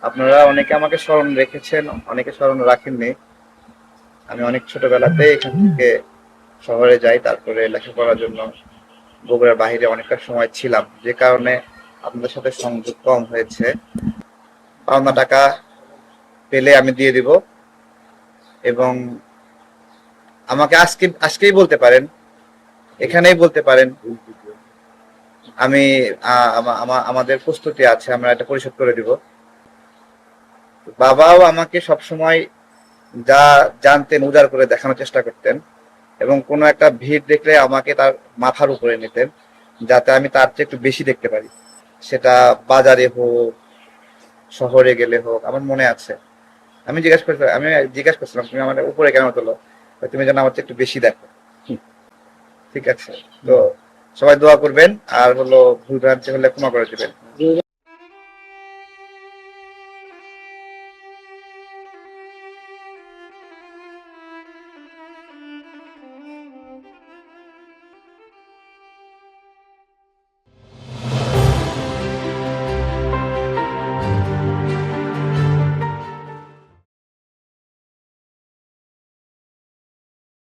আপনারা অনেকে আমাকে স্মরণ রেখেছেন, অনেকে স্মরণ রাখেননি। আমি অনেক ছোটবেলাতে এখান থেকে শহরে যাই, তারপরে লেখাপড়ার জন্য বগুড়ার বাইরে অনেকটা সময় ছিলাম, যে কারণে আপনাদের সাথে সংযোগ কম হয়েছে। পাওনা টাকা পেলে আমি দিয়ে দিব, এবং আমাকে আজকেই বলতে পারেন, এখানেই বলতে পারেন। আমি আমাদের প্রস্তুতি আছে, আমরা এটা পরিশোধ করে দিব। বাবাও আমাকে সবসময় যা জানতেন উজাড় করে দেখানোর চেষ্টা করতেন, এবং কোনো একটা ভিড় দেখলে আমাকে তার মাথার উপরে নিতেন, যাতে আমি তার চেয়ে একটু বেশি দেখতে পারি। সেটা বাজারে হোক, শহরে গেলে হোক। আমার মনে আছে, আমি জিজ্ঞাসা করছিলাম, তুমি আমার উপরে কেন তোলো? তুমি যেন আমার চেয়ে একটু বেশি দেখো। ঠিক আছে, তো সবাই দোয়া করবেন, আর হলো ভুল ভ্রান্তি হলে ক্ষমা করে দিবেন।